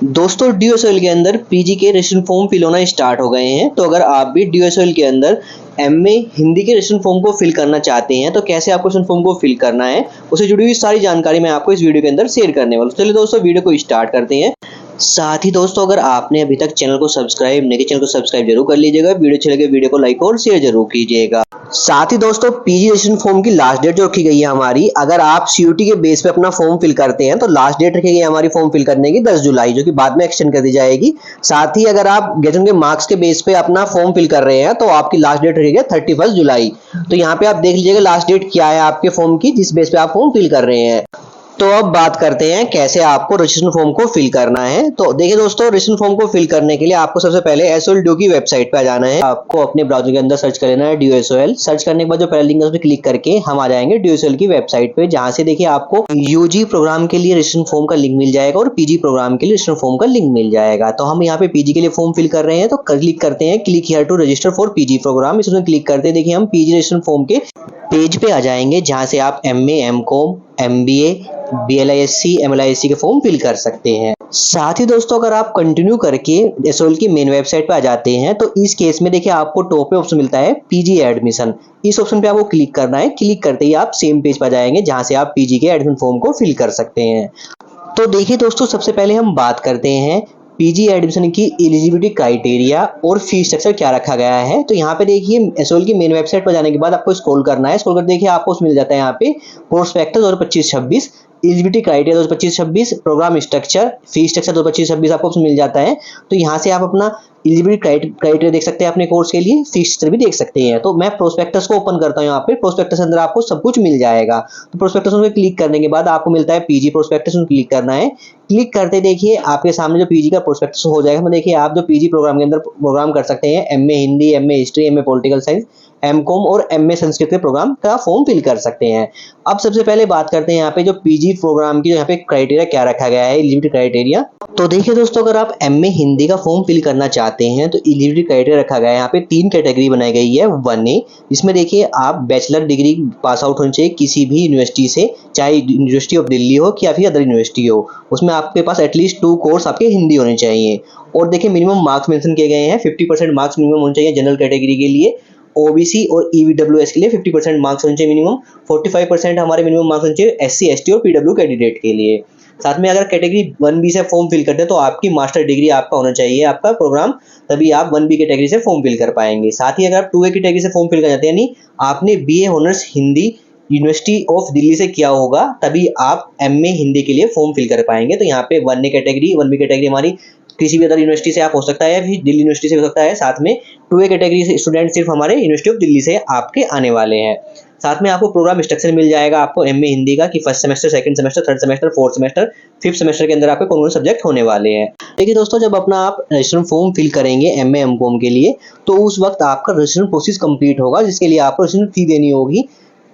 दोस्तों डीएसएल के अंदर पीजी के रजिस्ट्रेशन फॉर्म फिल होना स्टार्ट हो गए हैं। तो अगर आप भी डीएसएल के अंदर एमए हिंदी के रजिस्ट्रेशन फॉर्म को फिल करना चाहते हैं तो कैसे आपको रजिस्ट्रेशन फॉर्म को फिल करना है, उससे जुड़ी हुई सारी जानकारी मैं आपको इस वीडियो के अंदर शेयर करने वाला हूं। चलिए दोस्तों वीडियो को स्टार्ट करते हैं। साथ ही दोस्तों अगर आपने अभी तक चैनल को सब्सक्राइब नहीं किया, चैनल को सब्सक्राइब जरूर कर लीजिएगा। वीडियो अच्छी लगे वीडियो को लाइक और शेयर जरूर कीजिएगा। साथ ही दोस्तों पीजी रजिस्ट्रेशन फॉर्म की लास्ट डेट जो रखी गई है हमारी, अगर आप सीयूटी के बेस पे अपना फॉर्म फिल करते हैं तो लास्ट डेट रखी गई है हमारी फॉर्म फिल करने की 10 जुलाई, जो कि बाद में एक्सटेंड कर दी जाएगी। साथ ही अगर आप ग्रेजुएशन के मार्क्स के बेस पे अपना फॉर्म फिल कर रहे हैं तो आपकी लास्ट डेट रहेगी 31 जुलाई। तो यहाँ पे आप देख लीजिएगा लास्ट डेट क्या है आपके फॉर्म की, जिस बेस पे आप फॉर्म फिल कर रहे हैं। तो अब बात करते हैं कैसे आपको रजिस्ट्रेशन फॉर्म को फिल करना है। तो देखिए दोस्तों, रजिस्ट्रेशन फॉर्म को फिल करने के लिए आपको सबसे पहले एसओएल की वेबसाइट पे आ जाना है। आपको अपने ब्राउजर के अंदर सर्च कर लेना है डीएसएल। सर्च करने के बाद जो पहला लिंक है उस पर क्लिक करके हम आ जाएंगे डीएसएल की वेबसाइट पे, जहां से देखिए आपको यूजी प्रोग्राम के लिए रजिस्ट्रेशन फॉर्म का लिंक मिल जाएगा और पीजी प्रोग्राम के लिए रजिस्ट्रेशन फॉर्म का लिंक मिल जाएगा। तो हम यहाँ पे पीजी के लिए फॉर्म फिल कर रहे हैं तो क्लिक करते हैं click here to register for PG program. इसमें क्लिक करते हैं देखिए हम पीजी रजिस्ट्रेशन फॉर्म के पेज पे आ जाएंगे, जहां से आप MA, MCom, MBA, BLISc, MLISc के फॉर्म फिल कर सकते हैं। साथ ही दोस्तों अगर आप कंटिन्यू करके एसओएल की मेन वेबसाइट पे आ जाते हैं तो इस केस में देखिए आपको टॉप पे ऑप्शन मिलता है पीजी एडमिशन। इस ऑप्शन पे आपको क्लिक करना है। क्लिक करते ही आप सेम पेज पर जाएंगे जहां से आप पीजी के एडमिशन फॉर्म को फिल कर सकते हैं। तो देखिए दोस्तों, सबसे पहले हम बात करते हैं पीजी एडमिशन की एलिजिबिलिटी क्राइटेरिया और फीस स्ट्रक्चर क्या रखा गया है। तो यहाँ पे देखिए एसओएल की मेन वेबसाइट पर जाने के बाद आपको स्क्रॉल करना है। स्क्रॉल कर देखिए आपको मिल जाता है यहाँ पे prospectus 2025-26, eligibility criteria 2025-26, program structure, fees structure 2025-26 आपको मिल जाता है। तो यहाँ से आप अपना एलिजिबिलिटी क्राइटेरिया देख सकते हैं अपने कोर्स के लिए, फीस स्ट्रक्चर भी देख सकते हैं। तो मैं प्रोस्पेक्टस को ओपन करता हूँ। यहाँ पे प्रोस्पेक्टस के अंदर आपको सब कुछ मिल जाएगा। तो प्रोस्पेक्टस में क्लिक करने के बाद आपको मिलता है पीजी प्रोस्पेक्टस, में क्लिक करना है। क्लिक करते देखिए आपके सामने जो पीजी का प्रोस्पेक्टस हो जाएगा। देखिए आप जो पीजी प्रोग्राम के अंदर प्रोग्राम कर सकते हैं, MA Hindi, MA history, MA political science, MCom और एमए संस्कृत के प्रोग्राम का फॉर्म फिल कर सकते हैं। अब सबसे पहले बात करते हैं यहाँ पे जो पीजी प्रोग्राम की जो यहाँ पे क्राइटेरिया क्या रखा गया है, एलिजिबिलिटी क्राइटेरिया। तो देखिए दोस्तों, अगर आप एमए हिंदी का फॉर्म फिल करना चाहते हैं तो एलिजिबिलिटी क्राइटेरिया रखा गया है यहाँ पे 3 कैटेगरी बनाई गई है। 1A, इसमें देखिए आप बैचलर डिग्री पास आउट होने चाहिए किसी भी यूनिवर्सिटी से, चाहे यूनिवर्सिटी ऑफ दिल्ली हो या फिर अदर यूनिवर्सिटी हो। उसमें आपके पास एटलीस्ट 2 कोर्स आपके हिंदी होने चाहिए। और देखिए मिनिमम मार्क्स मेंशन किए गए हैं, 50% मार्क्स मिनिमम होने चाहिए जनरल कैटेगरी के लिए। ओबीसी और ईडब्ल्यूएस के लिए 50% मार्क्स होने चाहिए मिनिमम। 45% हमारे मिनिमम मार्क्स होने चाहिए एससी, एसटी और पीडब्ल्यू कैंडिडेट के लिए। साथ में अगर कैटेगरी 1बी से फॉर्म फिल करते हैं तो आपकी मास्टर डिग्री आपका होना चाहिए आपका प्रोग्राम, तभी आप 1बी कैटेगरी से फॉर्म फिल कर पाएंगे। साथ ही अगर आप 2A कैटेगरी से फॉर्म फिल कर जाते हैं, यानी आपने BA honours Hindi university of Delhi से किया होगा, तभी आप एमए हिंदी के लिए फॉर्म फिल कर पाएंगे। तो यहाँ पे 1A कैटेगरी, 1बी कैटेगरी हमारी किसी भी अदर यूनिवर्सिटी से आप हो सकता है या फिर दिल्ली यूनिवर्सिटी से हो सकता है। साथ में 2A कैटेगरी से स्टूडेंट सिर्फ हमारे यूनिवर्सिटी ऑफ दिल्ली से आपके आने वाले हैं। साथ में आपको प्रोग्राम स्ट्रक्चर मिल जाएगा आपको एमए हिंदी का, कि first semester, second semester, third semester, fourth semester, fifth semester के अंदर आपके कौन कौन सब्जेक्ट होने वाले हैं। देखिए दोस्तों, जब अपना आप रजिस्ट्रेशन फॉर्म फिल करेंगे एमए एमकॉम के लिए तो उस वक्त आपका रजिस्ट्रेशन प्रोसेस कंप्लीट होगा, जिसके लिए आपको रजिस्ट्रेशन फी देनी होगी।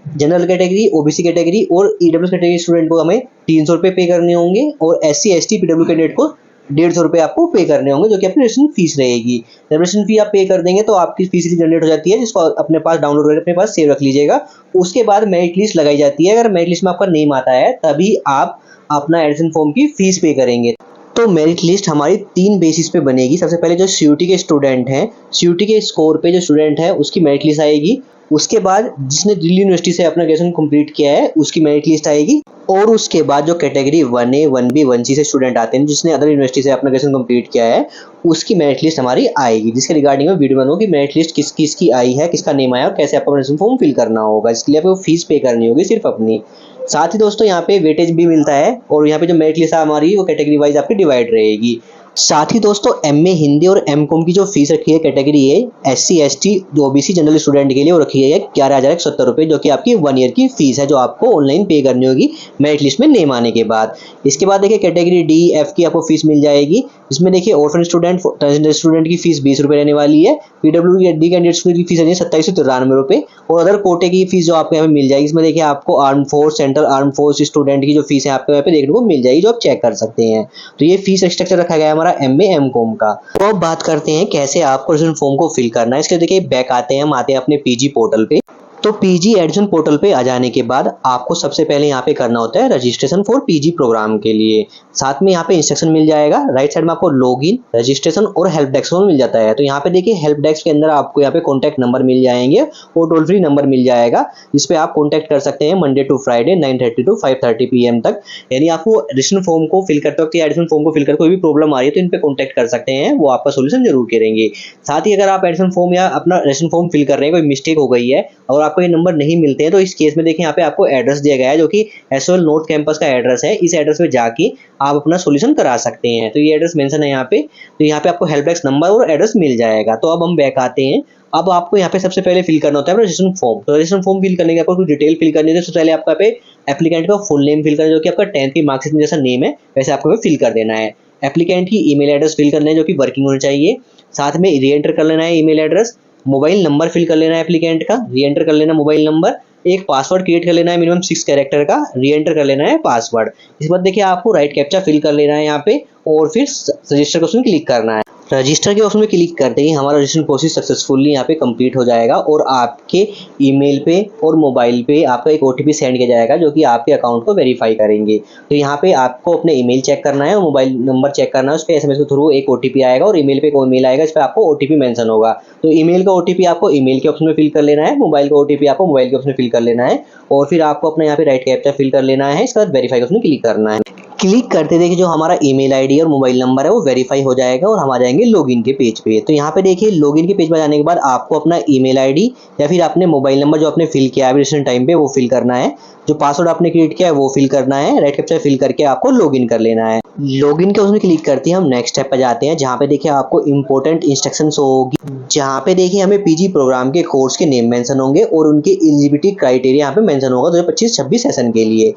जनरल कैटेगरी, ओबीसी कैटेगरी और ईडब्ल्यू कैटेगरी स्टूडेंट को हमें 300 रुपये पे करने होंगे और एससी, एसटी, पीडब्ल्यू कैंडिडेट को 150 रुपये आपको पे करने होंगे, जो कि आपकी रजिस्ट्रेशन फीस रहेगी। रजिस्ट्रेशन फी आप पे कर देंगे तो आपकी फीस जनरेट हो जाती है, जिसको अपने पास डाउनलोड करके अपने पास सेव रख लीजिएगा। उसके बाद मेरिट लिस्ट लगाई जाती है। अगर मेरिट लिस्ट में आपका नेम आता है तभी आप अपना एडमिशन फॉर्म की फीस पे करेंगे। तो मेरिट लिस्ट हमारी 3 बेसिस पे बनेगी। सबसे पहले जो सीयूटी के स्टूडेंट हैं, सीयूटी के स्कोर पे जो स्टूडेंट है उसकी मेरिट लिस्ट आएगी। उसके बाद जिसने दिल्ली यूनिवर्सिटी से अपना ग्रेजुएशन कंप्लीट किया है उसकी मेरिट लिस्ट आएगी। और उसके बाद जो कैटेगरी 1A, 1B, 1C से स्टूडेंट आते हैं, जिसने अदर यूनिवर्सिटी से अपना ग्रेजुएशन कंप्लीट किया है, उसकी मेरिट लिस्ट हमारी आएगी, जिसके रिगार्डिंग में वीडियो बनाऊंगी कि मेरिट लिस्ट किस किस की आई है, किसका नेम आया और कैसे आपको रजिस्ट्रेशन फॉर्म फिल करना होगा। इसके लिए आपको फीस पे करनी होगी सिर्फ अपनी। साथ ही दोस्तों यहाँ पे वेटेज भी मिलता है और यहाँ पे जो मेरिट लिस्ट हमारी वो कैटेगरी वाइज आपकी डिवाइड रहेगी। साथ ही दोस्तों एमए हिंदी और एमकॉम की जो फीस रखी है category A, SC, ST, OBC general student के लिए वो रखी है 11,170 रुपये, जो कि आपकी 1 ईयर की फीस है, जो आपको ऑनलाइन पे करनी होगी मेरिट लिस्ट में नेम आने के बाद। इसके बाद देखिए कैटेगरी डी, एफ की आपको फीस मिल जाएगी। इसमें देखिए ऑर्फन स्टूडेंट, ट्रांसजेंडर स्टूडेंट की फीस 20 रुपये रहने वाली है। पीडब्ल्यू डी कैंडिडेट की फीस है 2793 रुपये और अदर कोटे की फीस जो आपको यहाँ पे मिल जाएगी। इसमें देखिए आपको arm force, central arm force student की जो फीस है आपको यहाँ पे देखने को मिल जाएगी, जो आप चेक कर सकते हैं। तो ये फीस स्ट्रक्चर रखा गया है हमारा एमए एमकॉम का। तो अब बात करते हैं कैसे आपको रजिस्ट्रेशन फॉर्म को फिल करना है। इसके देखिए बैक आते हैं, हम आते हैं अपने पीजी पोर्टल पे। तो पीजी एडमिशन पोर्टल पे आ जाने के बाद आपको सबसे पहले यहाँ पे करना होता है रजिस्ट्रेशन फॉर पीजी प्रोग्राम के लिए। साथ में यहाँ पे इंस्ट्रक्शन मिल जाएगा, राइट साइड में आपको लॉगिन, रजिस्ट्रेशन और हेल्प डेस्क मिल जाता है। तो यहाँ पे देखिए हेल्प डेस्क के अंदर आपको यहाँ पे कॉन्टैक्ट नंबर मिल जाएंगे और टोल फ्री नंबर मिल जाएगा जिसपे आप कॉन्टैक्ट कर सकते हैं Monday to Friday 9:30 to 5:30 PM तक। यानी आपको रजिस्ट्रेशन फॉर्म को फिल करते वक्त या एडमिशन फॉर्म को फिल करते कोई भी प्रॉब्लम आ रही है तो इन पे कॉन्टैक्ट कर सकते हैं, वो आपका सोल्यूशन जरूर करेंगे। साथ ही अगर आप एडमिशन फॉर्म या अपना रजिस्ट्रेशन फॉर्म फिल कर रहे हैं, कोई मिस्टेक हो गई है और आपको ये नंबर नहीं मिलते हैं, तो इस केस में देखिए यहाँ पे आपको एड्रेस दिया गया है जो कि एसओएल नॉर्थ कैंपस का एड्रेस है। इस एड्रेस पे जाके आप अपना सॉल्यूशन करा सकते हैं। तो ये एड्रेस मेंशन है यहाँ पे, तो यहाँ पे आपको हेल्प डेस्क नंबर और एड्रेस मिल जाएगा। तो अब हम बैक आते हैं। अब आपको यहाँ पे सबसे पहले फिल करना होता है रजिस्ट्रेशन फॉर्म। तो रजिस्ट्रेशन फॉर्म फिल करने के आपको कुछ डिटेल फिल करनी है। सबसे पहले आपका पे एप्लीकेंट का फुल नेम फिल करना है जो कि आपका 10th की मार्कशीट में जैसा नेम है वैसे आपको फिल कर देना है। एप्लीकेंट की ईमेल एड्रेस फिल करना है जो कि वर्किंग होना चाहिए। साथ में री एंटर कर लेना है email address. Mobile number fill कर लेना है एप्लीकेंट का, री एंटर कर लेना मोबाइल नंबर। एक पासवर्ड क्रिएट कर लेना है मिनिमम 6 कैरेक्टर का, री एंटर कर लेना है पासवर्ड। इसके बाद देखिए आपको राइट कैप्चा फिल कर लेना है यहाँ पे और फिर रजिस्टर के ऑप्शन क्लिक करना है। रजिस्टर के ऑप्शन में क्लिक करते ही हमारा रजिस्ट्रेशन प्रोसेस सक्सेसफुली यहाँ पे कंप्लीट हो जाएगा और आपके ईमेल पे और मोबाइल पे आपका एक ओटीपी सेंड किया जाएगा जो कि आपके अकाउंट को वेरीफाई करेंगे। तो यहाँ पे आपको अपने ईमेल चेक करना है और मोबाइल नंबर चेक करना है, उस पर एसएमएस के थ्रू एक ओटीपी आएगा और ईमेल पे एक ईमेल आएगा, इस पर आपको ओटीपी मेंशन होगा। तो ईमेल का ओटीपी आपको ईमेल के ऑप्शन में फिल कर लेना है, मोबाइल का ओटीपी आपको मोबाइल के ऑप्शन में फिल कर लेना है और फिर आपको अपना यहाँ पे राइट कैप्चा फिल कर लेना है। इसके बाद वेरीफाई के ऑप्शन में क्लिक करना है। क्लिक करते देखिए जो हमारा ईमेल आईडी और मोबाइल नंबर है वो वेरीफाई हो जाएगा और हम आ जाएंगे लॉगिन के पेज पे। तो यहाँ पे देखिए लॉगिन के पेज पर जाने के बाद आपको अपना ईमेल आईडी या फिर अपने मोबाइल नंबर जो आपने फिल किया है रजिस्ट्रेशन टाइम पे वो फिल करना है। जो पासवर्ड आपने क्रिएट किया है वो फिल करना है, राइट कैप्चा फिल करके आपको लॉगिन कर लेना है। लॉगिन के उसमें क्लिक करते हैं हम नेक्स्ट स्टेप पर जाते हैं जहाँ पे देखिए आपको इंपॉर्टेंट इंस्ट्रक्शंस होगी, जहाँ पे देखिए हमें पीजी प्रोग्राम के कोर्स के नेम मेंशन होंगे और उनके एलिजिबिलिटी क्राइटेरिया यहाँ पे मेंशन होगा 2025-26 सेशन के लिए।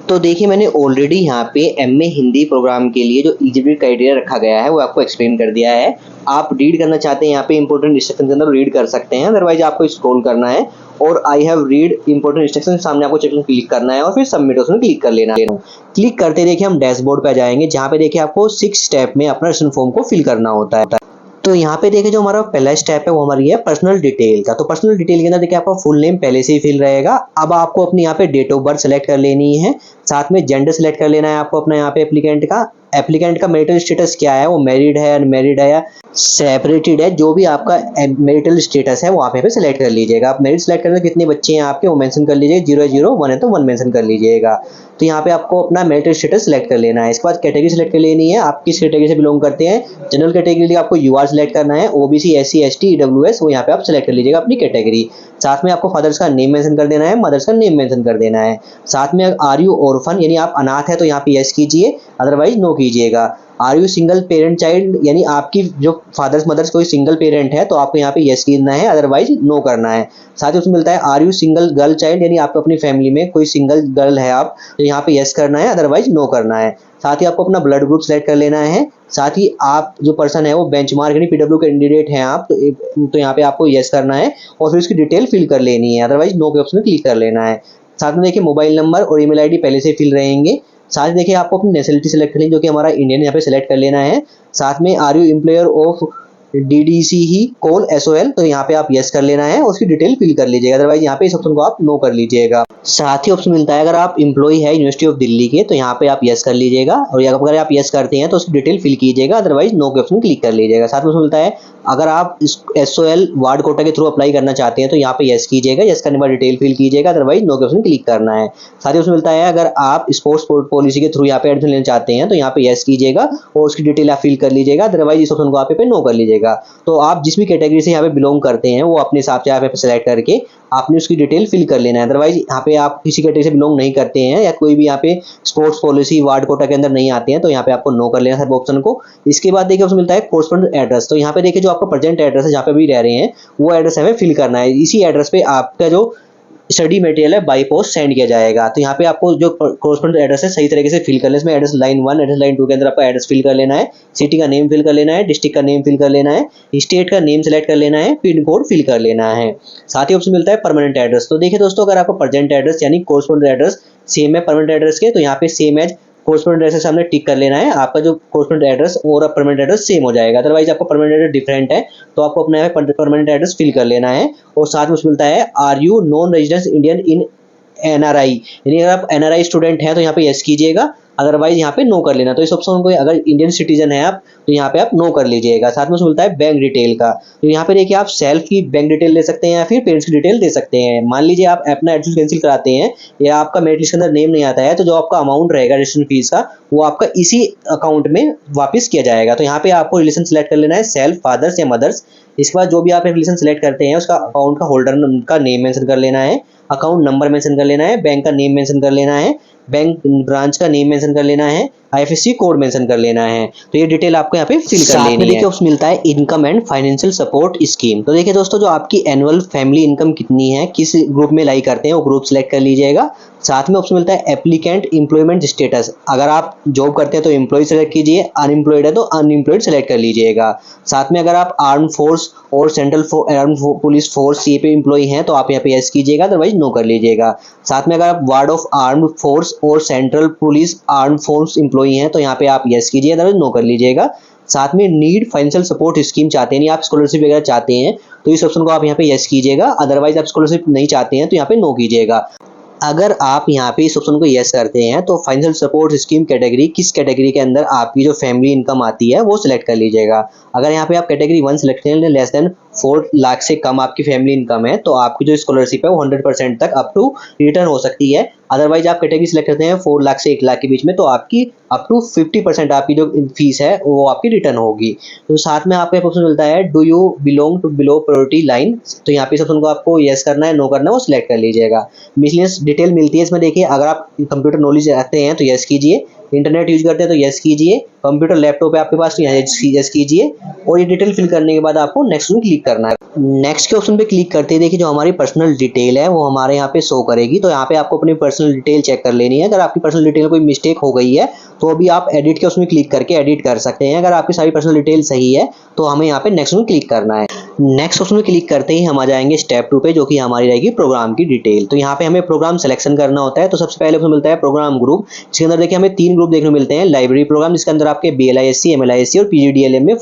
तो देखिए मैंने ऑलरेडी यहाँ पे एमए हिंदी प्रोग्राम के लिए जो एलिजिबिलिटी क्राइटेरिया रखा गया है वो आपको एक्सप्लेन कर दिया है। आप रीड करना चाहते हैं यहाँ पे इंपॉर्टेंट इंस्ट्रक्शन के अंदर रीड कर सकते हैं, अदरवाइज आपको स्क्रॉल करना है और I have read important instruction सामने आपको चेक क्लिक करना है और फिर सबमिट ऑप्शन क्लिक कर लेना है। क्लिक करते देखिए हम डैशबोर्ड पे आ जाएंगे जहाँ पे देखिए आपको 6 स्टेप में अपना रजिस्ट्रेशन फॉर्म को फिल करना होता है। तो यहाँ पे देखिए जो हमारा पहला स्टेप है वो हमारी है पर्सनल डिटेल का। तो पर्सनल डिटेल के अंदर देखिए आपका फुल नेम पहले से ही फिल रहेगा। अब आपको अपनी यहाँ पे डेट ऑफ बर्थ सेलेक्ट कर लेनी है, साथ में जेंडर सेलेक्ट कर लेना है आपको अपना यहाँ पे एप्लीकेंट का मैरिटल स्टेटस क्या है, वो मैरिड है अनमैरिड है या सेपरेटेड है, जो भी आपका मैरिटल स्टेटस है वो आप यहाँ पे सेलेक्ट कर लीजिएगा। आप मैरिड सेलेक्ट करने कितने बच्चे हैं आपके वो मेंशन कर लीजिएगा, 0 0 1 है तो 1 मेंशन कर लीजिएगा। तो यहाँ पे आपको अपना मैरिटल स्टेटस सेलेक्ट कर लेना है। इसके बाद कैटेगरी सेलेक्ट कर लेनी है, आप किस कैटेगरी से बिलोंग करते हैं। जनरल कैटेगरी लिए आपको यूआर सेलेक्ट करना है, ओबीसी एससी एसटी ईडब्ल्यूएस वो यहाँ पे आप सेलेक्ट कर लीजिएगा अपनी कैटेगरी। साथ में आपको फादर्स का नेम मेंशन कर देना है, मदर्स का नेम मेंशन कर देना है। साथ में आर यू ऑर्फन यानी आप अनाथ है तो यहाँ पे यस कीजिए, अदरवाइज नो कीजिएगा। Are you single parent child यानी आपकी जो फादर्स मदर्स कोई सिंगल पेरेंट है तो आपको यहाँ पे यस करना है, अदरवाइज नो करना है। साथ ही उसमें मिलता है are you single girl child यानी आपको अपनी फैमिली में कोई सिंगल गर्ल है आप तो यहाँ पे यस करना है, अदरवाइज नो करना है। साथ ही आपको अपना ब्लड ग्रुप सेलेक्ट कर लेना है। साथ ही आप जो पर्सन है वो बेंचमार्क यानी पीडब्ल्यू कैंडिडेट हैं आप तो यहाँ पे आपको यस करना है और फिर उसकी डिटेल फिल कर लेनी है, अदरवाइज नो के ऑप्शन में क्लिक कर लेना है। साथ में देखिए मोबाइल नंबर और ईमेल आईडी पहले से फिल रहेंगे। साथ ही देखिए आपको अपनी नेशनलिटी सेलेक्ट करनी है जो कि हमारा इंडियन यहाँ पे सेलेक्ट कर लेना है। साथ में are you employer of DDC ही कोल एसओएल तो यहाँ पे आप यस कर लेना है और उसकी डिटेल फिल कर लीजिएगा, अदरवाइज यहाँ पे इस ऑप्शन को आप नो कर लीजिएगा। साथ ही ऑप्शन मिलता है अगर आप एम्प्लॉय है यूनिवर्सिटी ऑफ दिल्ली के तो यहाँ पे आप यस कर लीजिएगा और अगर आप यस करते हैं तो उसकी डिटेल फिल कीजिएगा, अदरवाइज नो के ऑप्शन क्लिक कर लीजिएगा। साथ में मिलता है अगर आप एसओएल वार्ड कोटा के थ्रू अप्लाई करना चाहते हैं तो यहाँ पे यस कीजिएगा, यस करने के बाद डिटेल फिल कीजिएगा, अदरवाइज नो के ऑप्शन क्लिक करना है। साथ ही उसमें मिलता है अगर आप स्पोर्ट्स पॉलिसी के थ्रू यहाँ पे एडमिशन लेना चाहते हैं तो यहाँ पे यस कीजिएगा और उसकी डिटेल आप फिल कर लीजिएगा, अदरवाइज इस ऑप्शन को आप पे नो कर लीजिएगा। तो आप जिस भी कैटेगरी से यहाँ पे बिलोंग करते हैं वो अपने हिसाब से यहाँ पे सेलेक्ट करके आपने उसकी डिटेल फिल कर लेना है, अदरवाइज यहाँ पे आप किसी कैटेगरी से बिलोंग नहीं करते हैं या कोई भी यहाँ पे स्पोर्ट्स पॉलिसी वार्ड कोटा के अंदर नहीं आते हैं तो यहाँ पे आपको नो कर लेना है सब ऑप्शन को। इसके बाद देखिए उसमें मिलता है कोरस्पोंडेंट एड्रेस। तो यहाँ पे देखिए जो आपका प्रेजेंट एड्रेस है जहाँ पे भी रह रहे हैं वो एड्रेस हमें फिल करना है। इसी एड्रेस पे आपका जो स्टडी मटेरियल है बाई पोस्ट सेंड किया जाएगा। तो यहाँ पे आपको जो कोरस्पोंडेंट एड्रेस है सही तरीके से फिल कर लेना है। इसमें एड्रेस लाइन 1 एड्रेस लाइन 2 के अंदर आपका एड्रेस फिल कर लेना है, सिटी का नेम फिल कर लेना है, डिस्ट्रिक्ट का नेम फिल कर लेना है, स्टेट का नेम सेलेक्ट कर लेना है, पिन कोड फिल कर लेना है। साथ ही ऑप्शन मिलता है परमानेंट एड्रेस। तो देखिए दोस्तों अगर आपका प्रेजेंट एड्रेस यानी कोरस्पोंडेंट एड्रेस सेम है परमानेंट एड्रेस के तो यहाँ पे सेम एज कोरेस्पोंडेंट एड्रेस से हमने टिक कर लेना है, आपका जो कोरेस्पोंडेंट एड्रेस और परमानेंट एड्रेस सेम हो जाएगा। अदरवाइज आपका परमानेंट एड्रेस डिफरेंट है तो आपको अपना परमानेंट एड्रेस फिल कर लेना है। और साथ में उसमें मिलता है are you non residence Indian in NRI, यानी अगर आप एनआरआई स्टूडेंट हैं तो यहाँ पे यस कीजिएगा, अदरवाइज यहाँ पे नो कर लेना। तो इस ऑप्शन को अगर इंडियन सिटीजन है आप तो यहाँ पे आप नो कर लीजिएगा। साथ में उसमें मिलता है बैंक डिटेल का, तो यहाँ पे देखिए आप सेल्फ की बैंक डिटेल दे सकते हैं या फिर पेरेंट्स की डिटेल दे सकते हैं। मान लीजिए आप अपना एडमिशन कैंसिल कराते हैं या आपका मेरिट लिस्ट के अंदर नेम नहीं आता है, तो जो आपका अमाउंट रहेगा रजिस्ट्रेशन फीस का वो आपका इसी अकाउंट में वापस किया जाएगा। तो यहाँ पे आपको रिलेशन सेलेक्ट कर लेना है, सेल्फ, फादर्स या मदर्स। इसके बाद जो भी आप रिलेशन सेलेक्ट करते हैं उसका अकाउंट का होल्डर का नेम मेंशन कर लेना है, अकाउंट नंबर मेंशन कर लेना है, बैंक का नेम मेंशन कर लेना है, बैंक ब्रांच का नेम मेंशन कर लेना है, आईएफएससी कोड मेंशन कर लेना है। तो ये डिटेल आपको यहाँ पे फिल कर लेनी है। देखिए ऑप्शन मिलता है income and financial support scheme. तो देखिए दोस्तों, जो आपकी एनुअल फैमिली इनकम कितनी है, किस ग्रुप में लाई करते हैं वो ग्रुप सिलेक्ट कर लीजिएगा। साथ में ऑप्शन मिलता है एप्लीकेंट एम्प्लॉयमेंट स्टेटस, अगर आप जॉब करते हैं तो एम्प्लॉय सेलेक्ट कीजिए, अनएम्प्लॉयड है तो अनएम्प्लॉयड सेलेक्ट कर लीजिएगा। साथ में अगर आप आर्म फोर्स और सेंट्रल आर्म पुलिस फोर्स ये पे एम्प्लॉय हैं तो आप यहाँ पे यस कीजिएगा, अदरवाइज नो कर लीजिएगा। साथ में अगर आप वार्ड ऑफ आर्म फोर्स और central police arm force employ हैं तो यहाँ पे आप यस कीजिए, अदरवाइज नो कर लीजिएगा। साथ में नीड फाइनेंशियल सपोर्ट स्कीम चाहते हैं, आप स्कॉलरशिप वगैरह चाहते हैं तो इस ऑप्शन को आप यहाँ पे यस कीजिएगा, अदरवाइज आप स्कॉलरशिप नहीं चाहते हैं तो यहाँ पे नो कीजिएगा। अगर आप यहाँ पे इस ऑप्शन को यस करते हैं तो फाइनेंशियल सपोर्ट स्कीम कैटेगरी, किस कैटेगरी के अंदर आपकी जो फैमिली इनकम आती है वो सिलेक्ट कर लीजिएगा। अगर यहाँ पे आप कैटेगरी 1 सिलेक्ट करें, लेस देन 4 लाख से कम आपकी फैमिली इनकम है, तो आपकी जो स्कॉलरशिप है वो 100% तक अप टू रिटर्न हो सकती है। अदरवाइज आप कैटेगरी सिलेक्ट करते हैं 4 लाख से 1 लाख के बीच में, तो आपकी अप टू 50% आपकी जो फीस है वो आपकी रिटर्न होगी। तो साथ में आपको ऑप्शन मिलता है do you belong to below priority line, तो यहाँ पे इस ऑप्शन को आपको यस करना है, नो करना है वो सिलेक्ट कर लीजिएगा। मिसलेनियस डिटेल मिलती है इसमें, देखिए अगर आप कंप्यूटर नॉलेज रखते हैं तो यस कीजिए, इंटरनेट यूज करते हैं तो यस कीजिए, कंप्यूटर लैपटॉप है आपके पास तो यस कीजिए। और ये डिटेल फिल करने के बाद आपको नेक्स्ट में क्लिक करना है। नेक्स्ट के ऑप्शन पे क्लिक करते ही देखिए जो हमारी पर्सनल डिटेल है वो हमारे यहाँ पे शो करेगी। तो यहाँ पे आपको अपनी पर्सनल डिटेल चेक कर लेनी है। अगर आपकी पर्सनल डिटेल कोई मिस्टेक हो गई है तो अभी आप एडिट के उसमें क्लिक करके एडिट कर सकते हैं। अगर आपकी सारी पर्सनल डिटेल सही है तो हमें यहाँ पे नेक्स्ट में क्लिक करना है। नेक्स्ट ऑप्शन में क्लिक करते ही हम आ जाएंगे स्टेप 2 पे, जो कि हमारी रहेगी प्रोग्राम की डिटेल। तो यहाँ पे हमें प्रोग्राम सिलेक्शन करना होता है। तो सबसे पहले ऑप्शन मिलता है प्रोग्राम ग्रुप, इसके अंदर देखिए हमें 3 ग्रुप देखने को मिलते हैं। लाइब्रेरी प्रोग्राम, जिसके अंदर आपके BLISC, MLISC और PGDLM में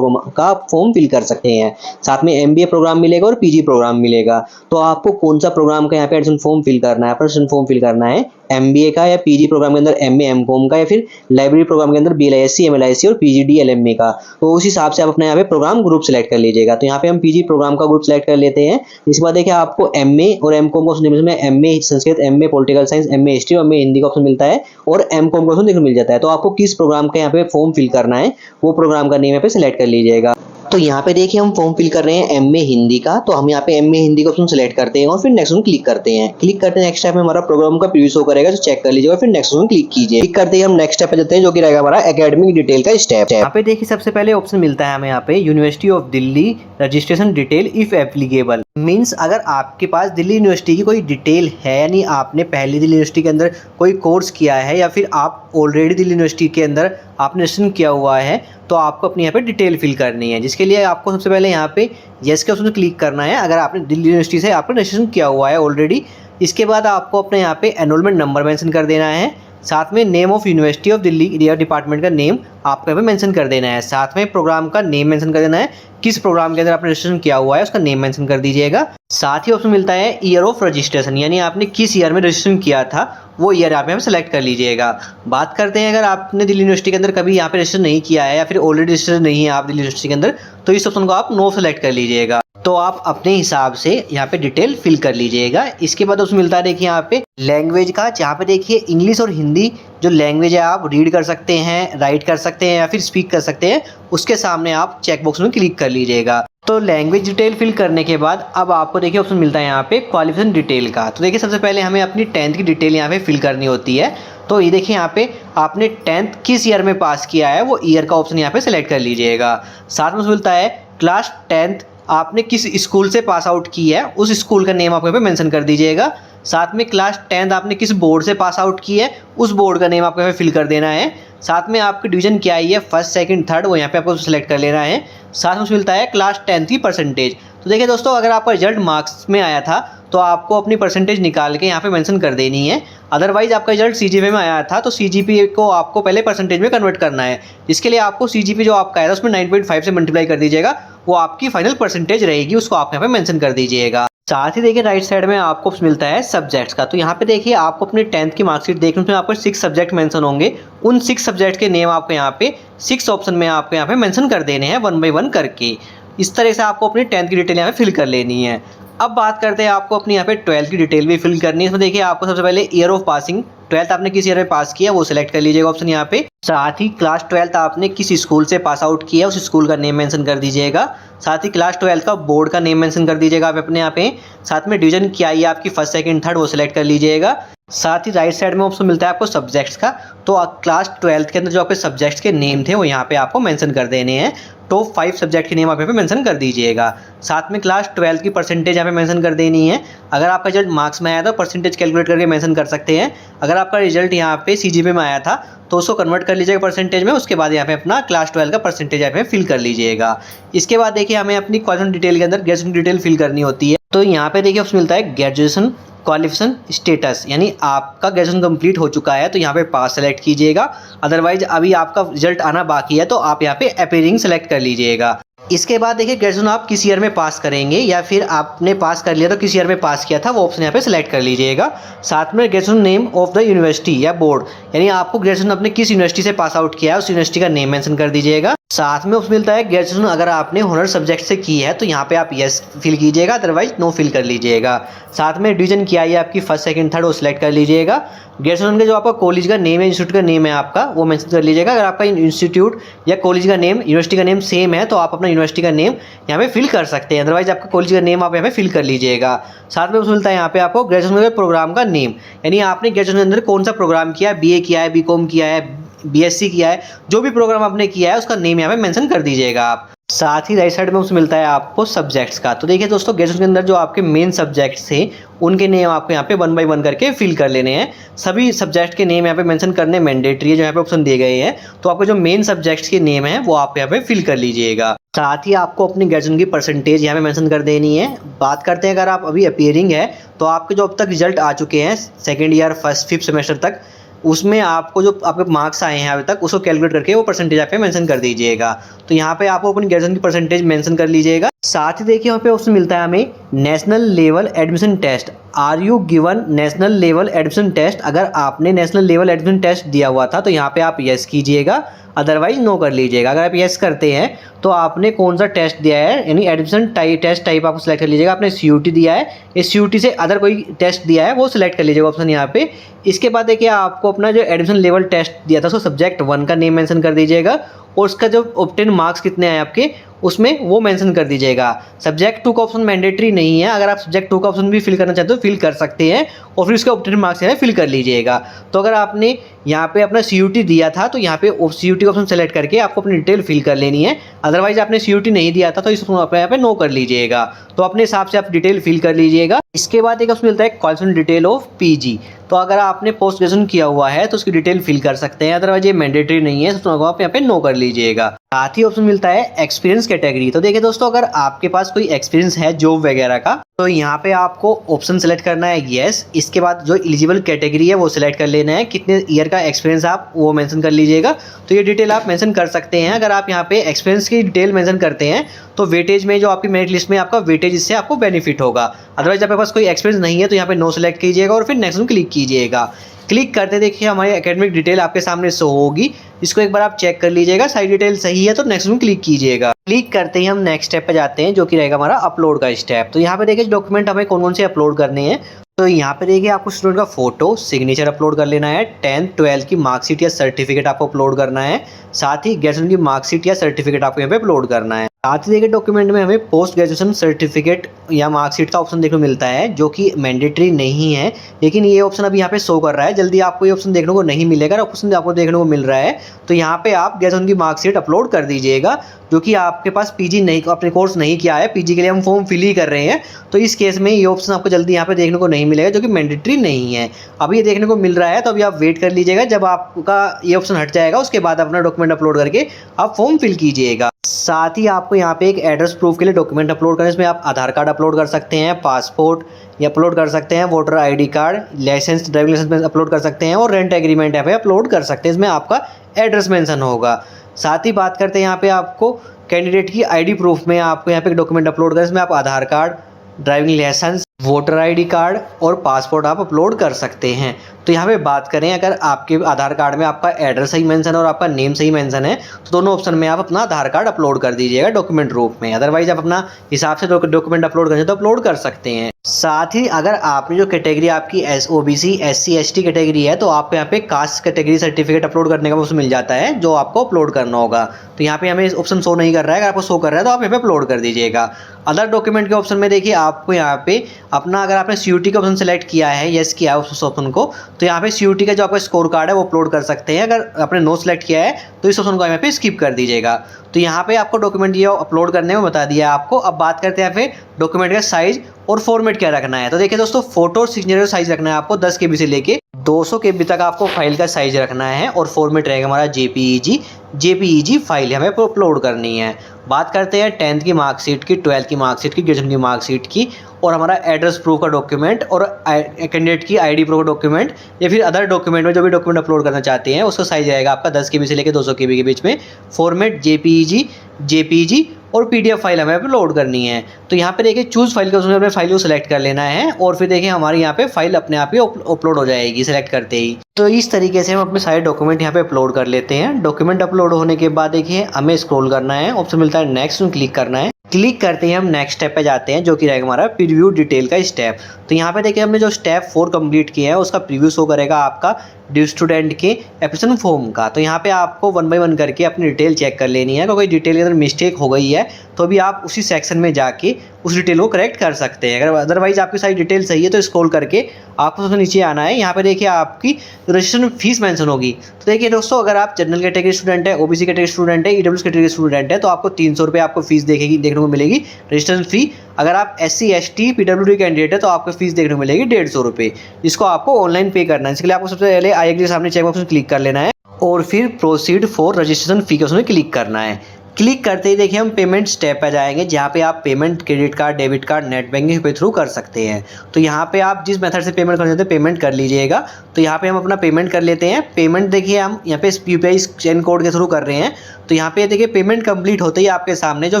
का फॉर्म फिल कर सकते हैं। साथ में MBA प्रोग्राम मिलेगा और PG प्रोग्राम मिलेगा। तो आपको कौन सा प्रोग्राम का यहाँ पे एडमिशन फॉर्म फिल करना है, एडमिशन फॉर्म फिल करना है MBA का या PG प्रोग्राम के अंदर MA MCOM का, या फिर लाइब्रेरी प्रोग्राम के अंदर BLISC, MLISC और PGDLM का। तो उस हिसाब से आप अपने यहाँ पे प्रोग्राम ग्रुप सिलेक्ट कर लीजिएगा। तो यहाँ पे हम PG प्रोग्राम का ग्रुप सिलेक्ट कर लेते हैं। इसके बाद देखिए आपको MA और MCOM का ऑप्शन में MA Sanskrit, MA political science, MA history और MA हिंदी का ऑप्शन मिलता है, और MCOM का ऑप्शन देखने को मिल जाता है। तो आपको किस प्रोग्राम का यहाँ पे फॉर्म फिल करना है वो प्रोग्राम का नेम यहाँ पे सिलेक्ट कर लीजिएगा। तो यहाँ पे देखिए हम फॉर्म फिल कर रहे हैं MA हिंदी का, तो हम यहाँ पे MA हिंदी का ऑप्शन सिलेक्ट करते हैं और फिर नेक्स्ट ऑप्शन क्लिक करते हैं। क्लिक करते हैं नेक्स्ट स्टेप में हमारा प्रोग्राम का प्रीव्यू शो करेगा, तो चेक कर लीजिए और फिर नेक्स्ट ऑप्शन क्लिक कीजिए। क्लिक करते ही हम नेक्स्ट स्टेप पे जाते हैं, जो कि रहेगा हमारा एकेडमिक डिटेल का स्टेप। यहाँ पे देखिए सबसे पहले ऑप्शन मिलता है हमें यहाँ पे university of Delhi registration detail if applicable. Means अगर आपके पास दिल्ली यूनिवर्सिटी की कोई डिटेल है, यानी आपने पहले दिल्ली यूनिवर्सिटी के अंदर कोई कोर्स किया है या फिर आप ऑलरेडी दिल्ली यूनिवर्सिटी के अंदर आपने रजिस्ट्रेशन किया हुआ है, तो आपको अपनी यहाँ पे डिटेल फिल करनी है। जिसके लिए आपको सबसे पहले यहाँ पे यस के ऑप्शन पर क्लिक करना है, अगर आपने दिल्ली यूनिवर्सिटी से आपने रजिस्ट्रेशन किया हुआ है ऑलरेडी। इसके बाद आपको अपने यहाँ पे एनरोलमेंट नंबर मेंशन कर देना है। साथ में name of university of Delhi या डिपार्टमेंट का नेम आपको यहाँ पे मेंशन कर देना है। साथ में प्रोग्राम का नेम मेंशन कर देना है, किस प्रोग्राम के अंदर आपने रजिस्ट्रेशन किया हुआ है उसका नेम मेंशन कर दीजिएगा। साथ ही ऑप्शन मिलता है ईयर ऑफ रजिस्ट्रेशन, यानी आपने किस ईयर में रजिस्ट्रेशन किया था वो ईयर आप यहाँ पे सेलेक्ट कर लीजिएगा। बात करते हैं अगर आपने दिल्ली यूनिवर्सिटी के अंदर कभी यहाँ पे रजिस्टर नहीं किया है या फिर ऑलरेडी रजिस्टर नहीं है आप दिल्ली यूनिवर्सिटी के अंदर, तो इस ऑप्शन को आप नो सेलेक्ट कर लीजिएगा। तो आप अपने हिसाब से यहाँ पे डिटेल फिल कर लीजिएगा। इसके बाद उसमें मिलता है देखिए यहाँ पे लैंग्वेज का, जहाँ पे देखिए इंग्लिश और हिंदी जो लैंग्वेज है आप रीड कर सकते हैं, राइट कर सकते हैं या फिर स्पीक कर सकते हैं, उसके सामने आप चेक बॉक्स में क्लिक कर लीजिएगा। तो लैंग्वेज डिटेल फिल करने के बाद अब आपको देखिए ऑप्शन मिलता है यहाँ पे क्वालिफिकेशन डिटेल का। तो देखिए सबसे पहले हमें अपनी 10th की डिटेल यहाँ पे फिल करनी होती है। तो ये देखिए यहाँ पे आपने 10th किस ईयर में पास किया है वो ईयर का ऑप्शन यहाँ पे सिलेक्ट कर लीजिएगा। साथ में मिलता है क्लास 10th आपने किस स्कूल से पास आउट की है उस स्कूल का नेम आप यहाँ पे मेंशन कर दीजिएगा। साथ में क्लास 10th आपने किस बोर्ड से पास आउट की है उस बोर्ड का नेम आपको यहाँ पे फिल कर देना है। साथ में आपकी डिवीजन क्या आई है, फर्स्ट सेकंड थर्ड, वो यहाँ पे आपको सिलेक्ट कर लेना है। साथ में मिलता है क्लास 10th की परसेंटेज, तो देखिए दोस्तों, अगर आपका रिजल्ट मार्क्स में आया था तो आपको अपनी परसेंटेज निकाल के यहाँ पे मेंशन कर देनी है। अदरवाइज आपका रिजल्ट सीजीपीए में आया था तो सीजीपीए को आपको पहले परसेंटेज में कन्वर्ट करना है। इसके लिए आपको सीजीपीए जो आपका आया था उसमें 9.5 से मल्टीप्लाई कर दीजिएगा, वो आपकी फाइनल परसेंटेज रहेगी, उसको आप यहाँ पे मेंशन कर दीजिएगा। साथ ही देखिए राइट साइड में आपको मिलता है सब्जेक्ट्स का। तो यहाँ पे देखिए आपको अपनी 10th की मार्कशीट देखने में आपको 6 सब्जेक्ट मेंशन होंगे। उन 6 सब्जेक्ट के नेम आपको यहाँ पे 6 ऑप्शन में आपको यहाँ पे मेंशन कर देने हैं 1 बाय 1 करके। इस तरह से आपको अपनी 10th की डिटेल यहाँ पे फिल कर लेनी है। अब बात करते हैं आपको अपनी यहाँ पे 12th की डिटेल भी फिल करनी है। इसमें देखिए आपको सबसे पहले ईयर ऑफ पासिंग, 12th आपने किस ईयर में पास किया वो सिलेक्ट कर लीजिएगा ऑप्शन यहाँ पे। साथ ही क्लास 12th आपने किस स्कूल से पास आउट किया उस स्कूल का नेम मेंशन कर दीजिएगा। साथ ही क्लास 12th का बोर्ड का नेम मेंशन कर दीजिएगा आप अपने यहाँ पे। साथ में डिवीजन क्या है आपकी फर्स्ट सेकंड थर्ड वो सिलेक्ट कर लीजिएगा। साथ ही राइट साइड में ऑप्शन मिलता है आपको सब्जेक्ट्स का। तो क्लास 12th के अंदर जो आपके सब्जेक्ट्स के नेम थे वो यहाँ पे आपको मेंशन कर देने हैं। टॉप 5 सब्जेक्ट के नेम आप यहाँ पे मेंशन कर दीजिएगा। साथ में क्लास 12th की परसेंटेज यहाँ पे मेंशन कर देनी है। अगर आपका रिजल्ट मार्क्स में आया तो परसेंटेज कैलकुलेट करके मेंशन कर सकते हैं। अगर आपका रिजल्ट यहाँ पे सीजीपीए में आया था तो उसको कन्वर्ट कर लीजिएगा परसेंटेज में। उसके बाद यहाँ पे अपना क्लास 12 का परसेंटेज यहाँ पे फिल कर लीजिएगा। इसके बाद देखिए हमें अपनी क्वालिफिकेशन डिटेल के अंदर ग्रेजुएशन डिटेल फिल करनी होती है। तो यहाँ पे देखिए ऑप्शन मिलता है ग्रेजुएशन क्वालिफिकेशन स्टेटस, यानी आपका ग्रेजुएशन कंप्लीट हो चुका है तो यहाँ पे पास सेलेक्ट कीजिएगा। अदरवाइज अभी आपका रिजल्ट आना बाकी है तो आप यहाँ पे अपीयरिंग सेलेक्ट कर लीजिएगा। इसके बाद देखिए ग्रेजुएशन आप किस ईयर में पास करेंगे या फिर आपने पास कर लिया तो किस ईयर में पास किया था वो ऑप्शन यहाँ पे सिलेक्ट कर लीजिएगा। साथ में graduation name of the university या बोर्ड, यानी आपको ग्रेजुएशन अपने किस यूनिवर्सिटी से पास आउट किया है उस यूनिवर्सिटी का नेम मेंशन कर दीजिएगा। साथ में ऑप्शन मिलता है ग्रेजुएशन अगर आपने ऑनर सब्जेक्ट से की है तो यहाँ पे आप यस फिल कीजिएगा, अदरवाइज नो फिल कर लीजिएगा। साथ में डिवीजन क्या है आपकी फर्स्ट सेकंड थर्ड वो सिलेक्ट कर लीजिएगा। ग्रेजुएशन का जो आपका कॉलेज का नेम है, इंस्टीट्यूट का नेम है आपका, वो मेंशन कर लीजिएगा। अगर आपका इंस्टीट्यूट या कॉलेज का नेम यूनिवर्सिटी का नेम सेम है तो आप अपना यूनिवर्सिटी का नेम यहाँ पे फिल कर सकते हैं, अदरवाइज आपका कॉलेज का नेम आप यहाँ पे फिल कर लीजिएगा। साथ में उसमें मिलता है यहाँ पे आपको ग्रेजुएशन के प्रोग्राम का नेम, यानी आपने ग्रेजुएशन के अंदर कौन सा प्रोग्राम किया है, बीए किया है, बीकॉम किया है, बीएससी किया है, जो भी प्रोग्राम आपने किया है उसका नेम यहाँ पे मेंशन कर दीजिएगा आप। साथ ही राइट साइड में उसमें मिलता है आपको सब्जेक्ट्स का। तो देखिए दोस्तों, ग्रेजुएशन के अंदर जो आपके मेन सब्जेक्ट्स थे उनके नेम आपको यहाँ पे 1 बाय 1 करके फिल कर लेने हैं। सभी सब्जेक्ट के नेम यहाँ पे मेंशन करने मैंडेटरी है, जो यहाँ पे ऑप्शन दिए गए हैं। तो आपको जो मेन सब्जेक्ट्स के नेम है वो आप यहाँ पे फिल कर लीजिएगा। साथ ही आपको अपनी ग्रेजुएशन की परसेंटेज यहाँ पे मेंशन कर देनी है। बात करते हैं अगर आप अभी अपीयरिंग है तो आपके जो अब तक रिजल्ट आ चुके हैं second year first 5th semester तक, उसमें आपको जो आपके मार्क्स आए हैं अभी तक उसको कैलकुलेट करके वो परसेंटेज आप पे मेंशन कर दीजिएगा। तो यहाँ पे आपको अपनी ग्रेजुएशन की परसेंटेज मेंशन कर लीजिएगा। साथ ही देखिए वहाँ पे ऑप्शन मिलता है हमें national level admission test. Are you given national level admission test? अगर आपने नेशनल लेवल एडमिशन टेस्ट दिया हुआ था तो यहाँ पे आप यस कीजिएगा, अदरवाइज नो कर लीजिएगा। अगर आप यस करते हैं तो आपने कौन सा टेस्ट दिया है, यानी एडमिशन टेस्ट टाइप आप सिलेक्ट कर लीजिएगा। आपने सीयूटी दिया है, इस सीयूटी से अदर कोई टेस्ट दिया है वो सिलेक्ट कर लीजिएगा ऑप्शन यहाँ पे। इसके बाद देखिए आपको अपना जो एडमिशन लेवल टेस्ट दिया था उसको सब्जेक्ट 1 का नेम मेंशन कर दीजिएगा और उसका जो ऑब्टेन मार्क्स कितने आए आपके उसमें वो मेंशन कर दीजिएगा। सब्जेक्ट 2 का ऑप्शन मैंडेटरी नहीं है, अगर आप सब्जेक्ट 2 का ऑप्शन भी फिल करना चाहते हो फिल कर सकते हैं और फिर उसका ऑब्टेन मार्क्स है फिल कर लीजिएगा। तो अगर आपने यहाँ पे अपना सीयूटी दिया था तो यहाँ पे सीयूटी का ऑप्शन सेलेक्ट करके आपको अपनी डिटेल फिल कर लेनी है। अदरवाइज आपने सीयूटी नहीं दिया था तो इस ऑप्शन यहाँ पे नो कर लीजिएगा। तो अपने हिसाब से आप डिटेल फिल कर लीजिएगा। इसके बाद एक ऑप्शन मिलता है क्वालिफिकेशन डिटेल ऑफ पीजी। तो अगर आपने पोस्ट ग्रेजुएशन किया हुआ है तो उसकी डिटेल फिल कर सकते हैं, अदरवाइज ये मैंडेटरी नहीं है तो आप यहाँ पे नो कर लीजिएगा। साथ ही ऑप्शन मिलता है एक्सपीरियंस कैटेगरी। तो देखिए दोस्तों, अगर आपके पास कोई एक्सपीरियंस है जॉब वगैरह का तो यहाँ पे आपको ऑप्शन सेलेक्ट करना है यस। इसके बाद जो एलिजिबल कैटेगरी है वो सिलेक्ट कर लेना है, कितने ईयर का एक्सपीरियंस आप वो मेंशन कर लीजिएगा। तो ये डिटेल आप मेंशन कर सकते हैं। अगर आप यहाँ पे एक्सपीरियंस की डिटेल मेंशन करते हैं तो वेटेज में जो आपकी मेरिट लिस्ट में आपका वेटेज इससे आपको बेनिफिट होगा। अदरवाइज आपके पास कोई एक्सपीरियंस नहीं है तो यहाँ पे नो सेलेक्ट कीजिएगा और फिर नेक्स्ट में क्लिक कीजिएगा। क्लिक करते देखिए हमारी एकेडमिक डिटेल आपके सामने शो होगी, इसको एक बार आप चेक कर लीजिएगा। सारी डिटेल सही है तो नेक्स्ट में क्लिक कीजिएगा। क्लिक करते ही हम नेक्स्ट स्टेप पे जाते हैं जो कि रहेगा हमारा अपलोड का स्टेप। तो यहाँ पे देखिए डॉक्यूमेंट हमें कौन कौन से अपलोड करने हैं। तो यहाँ पे देखिए आपको स्टूडेंट का फोटो सिग्नेचर अपलोड कर लेना है, 10th 12th की मार्कशीट या सर्टिफिकेट आपको अपलोड करना है, साथ ही ग्रेजुएशन की मार्कशीट या सर्टिफिकेट आपको यहाँ पे अपलोड करना है। साथ ही देखिए डॉक्यूमेंट में हमें पोस्ट ग्रेजुएशन सर्टिफिकेट या मार्कशीट का ऑप्शन देखने को मिलता है जो कि मैंडेटरी नहीं है, लेकिन ये ऑप्शन अभी यहाँ पे शो कर रहा है। जल्दी आपको ये ऑप्शन देखने को नहीं मिलेगा, ऑप्शन आपको देखने को मिल रहा है तो यहाँ पे आप ग्रेजुएशन की मार्कशीट अपलोड कर दीजिएगा। जो कि आपके पास पीजी नहीं, अपने कोर्स नहीं किया है, पीजी के लिए हम फॉर्म फिल ही कर रहे हैं, तो इस केस में ये ऑप्शन आपको जल्दी यहाँ पे देखने को नहीं मिलेगा जो कि मैंडेटरी नहीं है। अभी ये देखने को मिल रहा है तो अभी आप वेट कर लीजिएगा, जब आपका ये ऑप्शन हट जाएगा उसके बाद अपना डॉक्यूमेंट अपलोड करके आप फॉर्म फिल कीजिएगा। साथ ही आपको यहाँ पे एक एड्रेस प्रूफ के लिए डॉक्यूमेंट अपलोड करना है। इसमें आप आधार कार्ड अपलोड कर सकते हैं, पासपोर्ट या अपलोड कर सकते हैं, voter ID card, license, driving license में अपलोड कर सकते हैं और रेंट एग्रीमेंट यहाँ पे अपलोड कर सकते हैं। इसमें आपका एड्रेस मेंशन होगा। साथ ही बात करते हैं यहाँ पे आपको कैंडिडेट की आईडी प्रूफ में आपको यहाँ पे एक डॉक्यूमेंट अपलोड करें। इसमें आप Aadhaar card, driving licence, voter ID card और पासपोर्ट आप अपलोड कर सकते हैं। तो यहाँ पे बात करें, अगर आपके आधार कार्ड में आपका एड्रेस सही मेंशन है और आपका नेम सही मेंशन है तो दोनों ऑप्शन में आप अपना आधार कार्ड अपलोड कर दीजिएगा डॉक्यूमेंट रूप में। अदरवाइज आप अपना हिसाब से डॉक्यूमेंट अपलोड करें तो अपलोड कर सकते हैं। साथ ही अगर आपने जो कैटेगरी आपकी ओबीसी, एससी, एसटी कैटेगरी है तो आपको यहाँ पे कास्ट कैटेगरी सर्टिफिकेट अपलोड करने का ऑप्शन मिल जाता है जो आपको अपलोड करना होगा। तो यहाँ पे हमें ऑप्शन शो नहीं कर रहा है, अगर आपको शो कर रहा है तो आप यहाँ पे अपलोड कर दीजिएगा। अदर डॉक्यूमेंट के ऑप्शन में देखिए आपको यहाँ पे अपना, अगर आपने सीयूटी का ऑप्शन सेलेक्ट किया है, यस किया है उस ऑप्शन को, तो यहाँ पे सीयूटी का जो आपका स्कोर कार्ड है वो अपलोड कर सकते हैं। अगर आपने नो सेलेक्ट किया है तो इस ऑप्शन को यहाँ पे स्किप कर दीजिएगा। तो यहाँ पे आपको डॉक्यूमेंट ये अपलोड करने में बता दिया है आपको। अब बात करते हैं फिर डॉक्यूमेंट का साइज और फॉर्मेट क्या रखना है। तो देखिए दोस्तों, फोटो और सिग्नेचर का साइज रखना है आपको 10 KB से लेके 200 KB तक आपको फाइल का साइज रखना है और फॉर्मेट रहेगा हमारा जेपीईजी फाइल हमें अपलोड करनी है। बात करते हैं 10th की मार्कशीट की, 12th की मार्कशीट की, ग्रेजुएशन की मार्कशीट की और हमारा एड्रेस प्रूफ का डॉक्यूमेंट और कैंडिडेट की आईडी प्रूफ का डॉक्यूमेंट या फिर अदर डॉक्यूमेंट में जो भी डॉक्यूमेंट अपलोड करना चाहते हैं उसका साइज रहेगा आपका 10 KB से लेकर 200 KB के बीच में। फॉर्मेट जेपीईजी और पीडीएफ फाइल हमें अपलोड करनी है। तो यहाँ पे देखिए चूज फाइल का उसमें अपने फाइल को सिलेक्ट कर लेना है और फिर देखिए हमारी यहाँ पे फाइल अपने आप ही अपलोड हो जाएगी सिलेक्ट करते ही। तो इस तरीके से हम अपने सारे डॉक्यूमेंट यहाँ पे अपलोड कर लेते हैं। डॉक्यूमेंट अपलोड होने के बाद देखिए हमें स्क्रॉल करना है, ऑप्शन मिलता है नेक्स्ट, क्लिक करना है। क्लिक करते ही हम नेक्स्ट स्टेप पे जाते हैं जो कि रहेगा हमारा प्रीव्यू डिटेल का स्टेप। तो यहाँ पे देखिए हमने जो स्टेप 4 कंप्लीट किया है उसका प्रीव्यू शो करेगा आपका ड्यू स्टूडेंट के एप्लीकेशन फॉर्म का। तो यहाँ पे आपको 1 बाय 1 करके अपनी डिटेल चेक कर लेनी है। कोई डिटेल के अंदर मिस्टेक हो गई है तो भी आप उसी सेक्शन में जाके उस डिटेल को करेक्ट कर सकते हैं। अगर अदरवाइज आपकी सारी डिटेल सही है तो स्क्रॉल करके आपको सबसे नीचे आना है। यहाँ पे देखिए आपकी रजिस्ट्रेशन फीस मेंशन होगी। तो देखिए दोस्तों, अगर आप जनरल कैटेगरी स्टूडेंट है, ओबीसी कैटेगरी स्टूडेंट है, ईडब्ल्यूएस कैटेगरी स्टूडेंट है तो आपको 300 रुपये आपको फीस देखने को मिलेगी रजिस्ट्रेशन फी। अगर आप एससी, एसटी, पीडब्ल्यूडी कैंडिडेट है तो आपको फीस देखने को मिलेगी 150 रुपये, जिसको आपको ऑनलाइन पे करना है। इसके लिए आपको सबसे पहले आई के सामने चेक बॉक्स में क्लिक कर लेना है और फिर प्रोसीड फॉर रजिस्ट्रेशन फी के उसमें क्लिक करना है। क्लिक करते ही देखिए हम पेमेंट स्टेप पे जाएंगे जहाँ पे आप payment credit card, debit card, net banking के थ्रू कर सकते हैं। तो यहाँ पे आप जिस मेथड से पेमेंट करना चाहते हैं पेमेंट कर लीजिएगा। तो यहाँ पे हम अपना पेमेंट कर लेते हैं। पेमेंट देखिए हम यहाँ पे यूपीआई स्कैन कोड के थ्रू कर रहे हैं। तो यहाँ पे देखिए पेमेंट कंप्लीट होते ही आपके सामने जो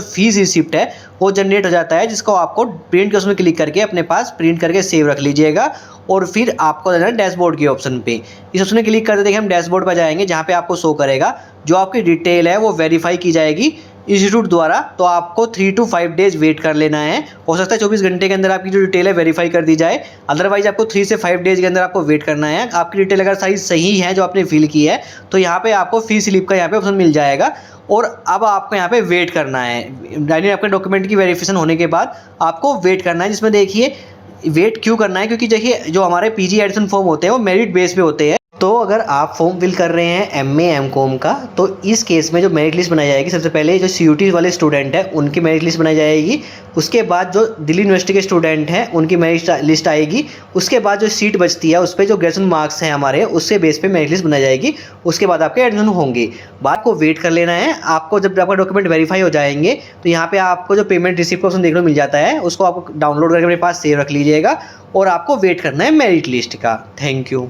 फीस रिसिप्ट है वो जनरेट हो जाता है, जिसको आपको प्रिंट के उसमें क्लिक करके अपने पास प्रिंट करके सेव रख लीजिएगा। और फिर आपको देना है डैशबोर्ड के ऑप्शन पे। इस ऑप्शन में क्लिक करते देखिए हम डैशबोर्ड पर जाएंगे जहाँ पे आपको शो करेगा जो आपकी डिटेल है वो वेरीफाई की जाएगी इंस्टीट्यूट द्वारा। तो आपको 3 to 5 डेज वेट कर लेना है। हो सकता है 24 घंटे के अंदर आपकी जो डिटेल है वेरीफाई कर दी जाए, अदरवाइज आपको 3 से 5 डेज के अंदर आपको वेट करना है। आपकी डिटेल अगर सारी सही है जो आपने फिल की है तो यहाँ पे आपको फी स्लिप का यहाँ पे ऑप्शन मिल जाएगा और अब आपको यहाँ पे वेट करना है। यानी आपके डॉक्यूमेंट की वेरिफिकेशन होने के बाद आपको वेट करना है, जिसमें देखिए वेट क्यों करना है क्योंकि देखिए जो हमारे पीजी एडमिशन फॉर्म होते हैं वो मेरिट बेस पे होते हैं। तो अगर आप फॉर्म फिल कर रहे हैं एमए एमकॉम का तो इस केस में जो मेरिट लिस्ट बनाई जाएगी, सबसे पहले जो सीयूटी वाले स्टूडेंट हैं उनकी मेरिट लिस्ट बनाई जाएगी। उसके बाद जो दिल्ली यूनिवर्सिटी के स्टूडेंट हैं उनकी मेरिट लिस्ट आएगी। उसके बाद जो सीट बचती है उस पर जो ग्रेजुएशन मार्क्स हैं हमारे उसके बेस पे मेरिट लिस्ट बनाई जाएगी। उसके बाद आपके एडमिशन होंगे। बात को वेट कर लेना है। आपको जब आपका डॉक्यूमेंट वेरीफाई हो जाएंगे तो यहाँ पे आपको जो पेमेंट रिसिप्ट का ऑप्शन देखने को मिल जाता है, उसको आपको डाउनलोड करके अपने पास सेव रख लीजिएगा और आपको वेट करना है मेरिट लिस्ट का। Thank you.